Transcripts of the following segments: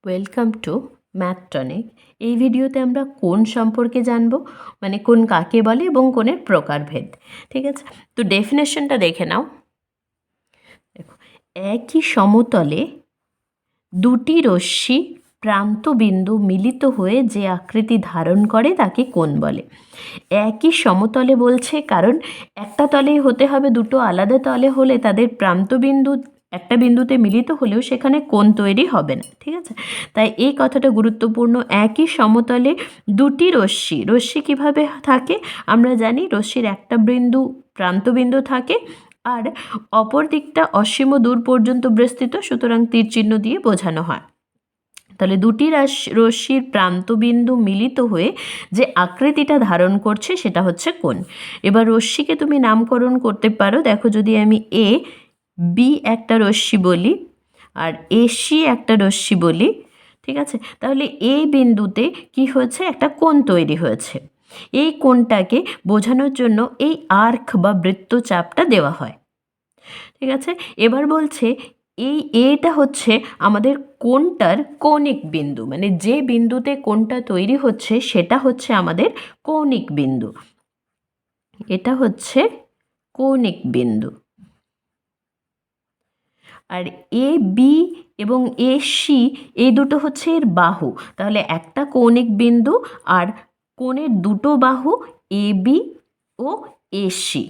Welcome to math tonic. এই ভিডিওতে আমরা কোণ সম্পর্কে জানব, মানে কোণ কাকে বলে এবং কোণের প্রকারভেদ। ঠিক আছে, তো ডেফিনেশনটা দেখে নাও। দেখো, একই সমতলে দুটি রশ্মি প্রান্তবিন্দু মিলিত হয়ে যে আকৃতি ধারণ করে তাকে কোণ বলে। একই সমতলে বলছে, কারণ একটা তলেই হতে হবে, দুটো আলাদা তলে হলে তাদের প্রান্তবিন্দু একটা বিন্দুতে মিলিত হলেও সেখানে কোণ তৈরি হবে না। ঠিক আছে, তাই এই কথাটা গুরুত্বপূর্ণ। একই সমতলে দুটি রশ্মি কিভাবে থাকে আমরা জানি, রশ্মির একটা বিন্দু প্রান্তবিন্দু থাকে আর অপর দিকটা অসীম দূর পর্যন্ত বিস্তৃত, সুতরাং তীর চিহ্ন দিয়ে বোঝানো হয়। তাহলে দুটি রশ্মির প্রান্তবিন্দু মিলিত হয়ে যে আকৃতিটা ধারণ করছে সেটা হচ্ছে কোণ। এবার রশ্মিকে তুমি নামকরণ করতে পারো। দেখো, যদি আমি এ বি একটা রশ্মি বলি আর এসি একটা রশ্মি বলি, ঠিক আছে, তাহলে এই বিন্দুতে কি হয়েছে, একটা কোণ তৈরি হয়েছে। এই কোণটাকে বোঝানোর জন্য এই আর্ক বা বৃত্তচাপটা দেওয়া হয়। ঠিক আছে, এবার বলছে এই এটা হচ্ছে আমাদের কোণটার কৌণিক বিন্দু, মানে যে বিন্দুতে কোণটা তৈরি হচ্ছে সেটা হচ্ছে আমাদের কৌণিক বিন্দু। এটা হচ্ছে কৌণিক বিন্দু। আর এ বি এবং এ সি এই দুটো হচ্ছে এর বাহু। তাহলে একটা কৌণিক বিন্দু আর কোণের দুটো বাহু A B O A C.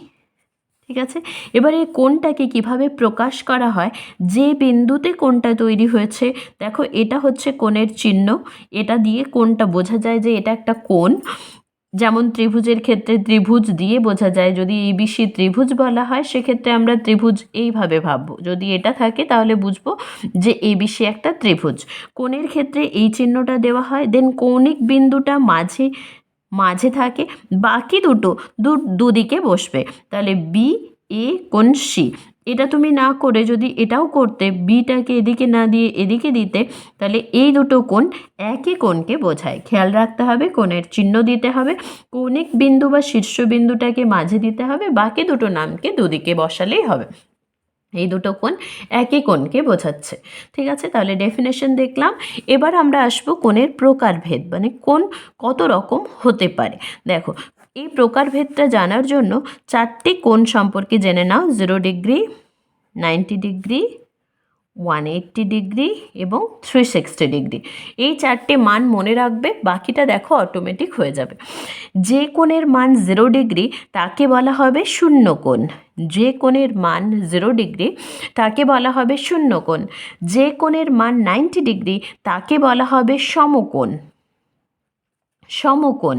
ঠিক আছে, এবার এই কোণটাকে কিভাবে প্রকাশ করা হয়, যে বিন্দুতে কোণটা তৈরি হয়েছে, দেখো এটা হচ্ছে কোণের চিহ্ন, এটা দিয়ে কোণটা বোঝা যায় যে এটা একটা কোণ। যেমন ত্রিভুজের ক্ষেত্রে ত্রিভুজ দিয়ে বোঝা যায়, যদি এবিসি ত্রিভুজ বলা হয় সেক্ষেত্রে আমরা ত্রিভুজ এইভাবে ভাববো, যদি এটা থাকে তাহলে বুঝবো যে এবিসি একটা ত্রিভুজ। কোণের ক্ষেত্রে এই চিহ্নটা দেওয়া হয়। দেন কৌণিক বিন্দুটা মাঝে মাঝে থাকে, বাকি দুদিকে বসবে। তাহলে বি এ কোণ সি, এটা তুমি না করে যদি এটাও করতে, বিটাকে এদিকে না দিয়ে এদিকে দিতে, তাহলে এই দুটো কোণ একই কোণকে বোঝায়। খেয়াল রাখতে হবে, কোণের চিহ্ন দিতে হবে, কৌণিক বিন্দু বা শীর্ষবিন্দুটাকে মাঝে দিতে হবে, বাকি দুটো নামকে দুদিকে বসালেই হবে। এই দুটো কোণ একই কোণকে বোঝাচ্ছে। ঠিক আছে, তাহলে ডেফিনেশন দেখলাম। এবার আমরা আসবো কোণের প্রকারভেদ, মানে কোণ কত রকম হতে পারে। দেখো, এই প্রকারভেদটা জানার জন্য চারটি কোণ সম্পর্কে জেনে নাও: 0 ডিগ্রি, 90 ডিগ্রি, 180 ডিগ্রি এবং 360 ডিগ্রি। এই চারটে মান মনে রাখবে, বাকিটা দেখো অটোমেটিক হয়ে যাবে। যে কোণের মান 0 ডিগ্রি তাকে বলা হবে শূন্য কোণ। যে কোণের মান 0 ডিগ্রি তাকে বলা হবে শূন্য কোণ। যে কোণের মান 90 ডিগ্রি তাকে বলা হবে সমকোণ। সমকোণ।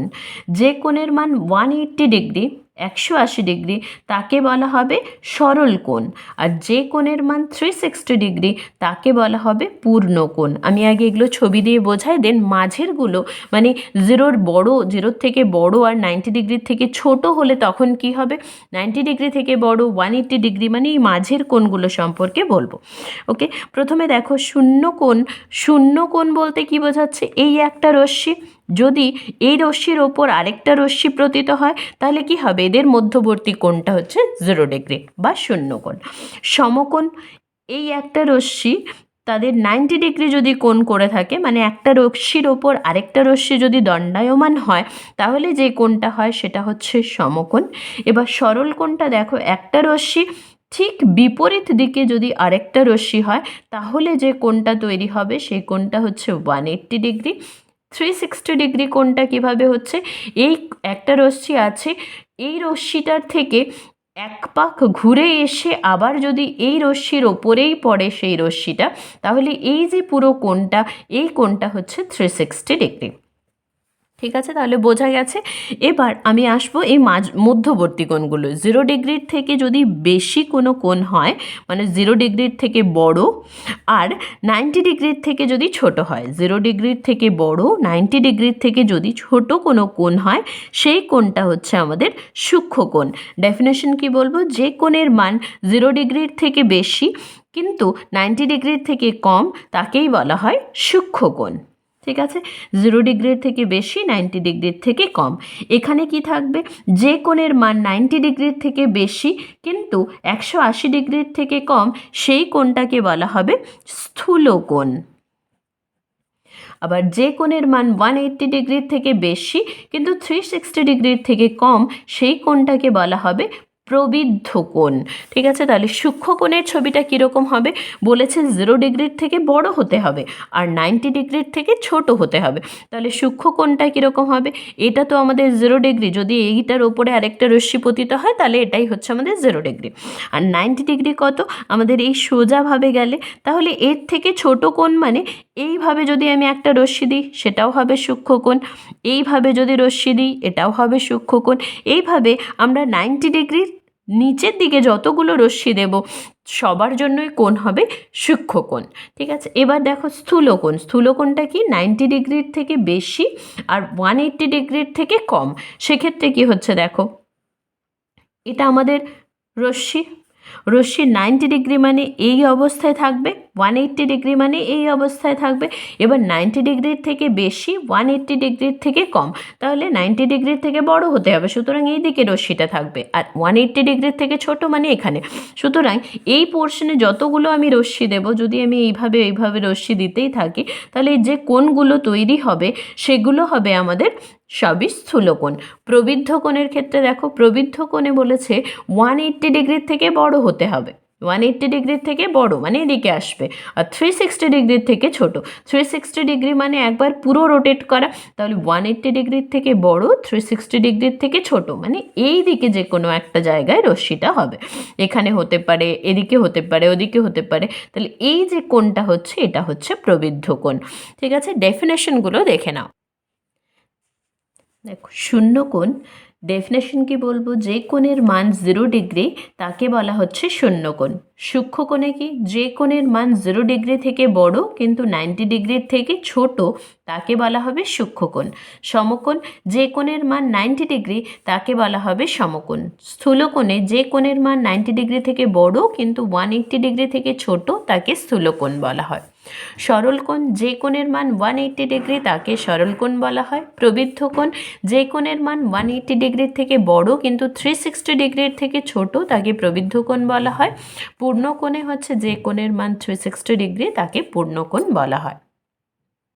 যে কোণের মান 180 ডিগ্রি 180 ডিগ্রি তাকে বলা হবে সরল কোণ। আর যে কোণের মান 360 ডিগ্রি তাকে বলা হবে পূর্ণ কোণ। আমি আগে এগুলো ছবি দিয়ে বোঝাই, দেন মাঝেরগুলো মানে জিরোর থেকে বড় আর 90 ডিগ্রির থেকে ছোট হলে তখন কি হবে, 90 ডিগ্রি থেকে বড় 180 ডিগ্রি, মানে এই মাঝের কোণগুলো সম্পর্কে বলবো। ওকে, প্রথমে দেখো শূন্য কোণ। শূন্য কোণ বলতে কি বোঝাচ্ছে, এই একটা রশ্মি, যদি এই রশ্মির ওপর আরেকটা রশ্মি পতিত হয় তাহলে কি হবে, এদের মধ্যবর্তী কোণটা হচ্ছে 0 ডিগ্রি বা শূন্য কোণ। সমকোণ, এই একটা রশ্মি তাদের 90 ডিগ্রি যদি কোণ করে থাকে, মানে একটা রশ্মির ওপর আরেকটা রশ্মি যদি দণ্ডায়মান হয় তাহলে যে কোণটা হয় সেটা হচ্ছে সমকোণ। এবার সরল কোণটা দেখো, একটা রশ্মি ঠিক বিপরীত দিকে যদি আরেকটা রশ্মি হয় তাহলে যে কোণটা তৈরি হবে সেই কোণটা হচ্ছে 180 ডিগ্রি। 360 ডিগ্রি কোণটা কিভাবে হচ্ছে, এই একটা রশ্মি আছে, এই রশ্মিটার থেকে এক পাক ঘুরে এসে আবার যদি এই রশ্মির ওপরেই পড়ে সেই রশ্মিটা, তাহলে এই যে পুরো কোণটা, এই কোণটা হচ্ছে 360 ডিগ্রি। ঠিক আছে, তাহলে বোঝা গেছে। এবার আমি আসবো এই মধ্যবর্তী কোণগুলো। 0 ডিগ্রির থেকে যদি বেশি কোনো কোণ হয়, মানে 0 ডিগ্রির থেকে বড়, আর 90 ডিগ্রির থেকে যদি ছোট হয়। 0 ডিগ্রির থেকে বড়, 90 ডিগ্রির থেকে যদি ছোট কোনো কোণ হয়, সেই কোণটা হচ্ছে আমাদের সূক্ষ্ম কোণ। ডেফিনেশন কি বলবো, যে কোণের মান 0 ডিগ্রির থেকে বেশি কিন্তু 90 ডিগ্রির থেকে কম তাকেই বলা হয় সূক্ষ্ম কোণ। ঠিক আছে, 0 ডিগ্রির থেকে বেশি, 90 ডিগ্রির থেকে কম। এখানে কি থাকবে, যে কোণের মান 90 ডিগ্রির থেকে বেশি কিন্তু 180 ডিগ্রির থেকে কম সেই কোণটাকে বলা হবে স্থূল কোণ। আবার যে কোণের মান 180 ডিগ্রির থেকে বেশি কিন্তু 360 ডিগ্রির থেকে কম, সেই কোণটাকে বলা হবে প্রবিদ্ধ কোণ। ঠিক আছে, তাহলে সূক্ষ্ম কোণের ছবিটা কীরকম হবে? বলেছে 0 ডিগ্রির থেকে বড় হতে হবে আর 90 ডিগ্রির থেকে ছোট হতে হবে। তাহলে সূক্ষ্ম কোণটা কীরকম হবে? এটা তো আমাদের 0 ডিগ্রি, যদি এইটার ওপরে আরেকটা রশ্মি পতিত হয় তাহলে এটাই হচ্ছে আমাদের 0 ডিগ্রি। আর 90 ডিগ্রি কত? আমাদের এই সোজাভাবে গেলে, তাহলে এর থেকে ছোট কোণ মানে এইভাবে যদি আমি একটা রশ্মি দিই সেটাও হবে সূক্ষ্ম কোণ, এইভাবে যদি রশ্মি দিই এটাও হবে সূক্ষ্ম কোণ। এইভাবে আমরা 90 ডিগ্রির নিচের দিকে যতগুলো রশ্মি দেব সবার জন্যই কোণ হবে সূক্ষ্ম কোণ। ঠিক আছে, এবার দেখো স্থূলকোণ। স্থূলকোণটা কি? 90 ডিগ্রির থেকে বেশি আর 180 ডিগ্রির থেকে কম। সেক্ষেত্রে কি হচ্ছে দেখো, এটা আমাদের রশ্মি 90 ডিগ্রি মানে এই অবস্থায় থাকবে, 180 ডিগ্রি মানে এই অবস্থায় থাকবে। এবার 90 ডিগ্রির থেকে বেশি, 180 ডিগ্রির থেকে কম, তাহলে 90 ডিগ্রির থেকে বড় হতে হবে, সুতরাং এই দিকে রশ্মিটা থাকবে। আর 180 ডিগ্রির থেকে ছোট মানে এখানে। সুতরাং এই পোর্শনে যতগুলো আমি রশ্মি দেব, যদি আমি এইভাবে রশ্মি দিতেই থাকি, তাহলে যে কোণগুলো তৈরি হবে সেগুলো হবে আমাদের সবই স্থূলকোণ। প্রবিদ্ধ কোণের ক্ষেত্রে দেখো, প্রবিদ্ধ কোণে বলেছে 180 ডিগ্রির থেকে বড় হতে হবে, 180 ডিগ্রির থেকে বড় মানে এদিকে আসবে, আর 360 ডিগ্রির থেকে ছোট। 360 ডিগ্রি মানে একবার পুরো রোটেট করা, তাহলে 180 ডিগ্রির থেকে বড়, 360 ডিগ্রির থেকে ছোট মানে এই দিকে যে কোনো একটা জায়গায় রশ্মিটা হবে। এখানে হতে পারে, এদিকে হতে পারে, ওদিকে হতে পারে। তাহলে এই যে কোণটা হচ্ছে এটা হচ্ছে প্রবিদ্ধ কোণ। ঠিক আছে, ডেফিনেশনগুলো দেখে নাও। দেখো, শূন্যকোণ ডেফিনেশন কি বলবো? যে কোণের মান 0 ডিগ্রি তাকে বলা হচ্ছে শূন্যকোণ। সূক্ষ্মকোণে কি? যে কোণের মান 0 ডিগ্রি থেকে বড় কিন্তু 90 ডিগ্রির থেকে ছোট তাকে বলা হবে সূক্ষ্মকোণ। সমকোণ যে কোণের মান 90 ডিগ্রি তাকে বলা হবে সমকোণ। স্থূলকোণে যে কোণের মান 90 ডিগ্রি থেকে বড় কিন্তু 180 ডিগ্রি থেকে ছোট তাকে স্থূলকোণ বলা হয়। সরলকোণ যে কোণের মান 180 ডিগ্রি তাকে সরলকোণ বলা হয়। প্রবৃদ্ধ কোণ যে কোণের মান 180 ডিগ্রির থেকে বড় কিন্তু 360 ডিগ্রির থেকে ছোট তাকে প্রবৃদ্ধ কোণ বলা হয়। পূর্ণকোণে হচ্ছে যে কোণের মান 360 ডিগ্রি তাকে পূর্ণকোণ বলা হয়।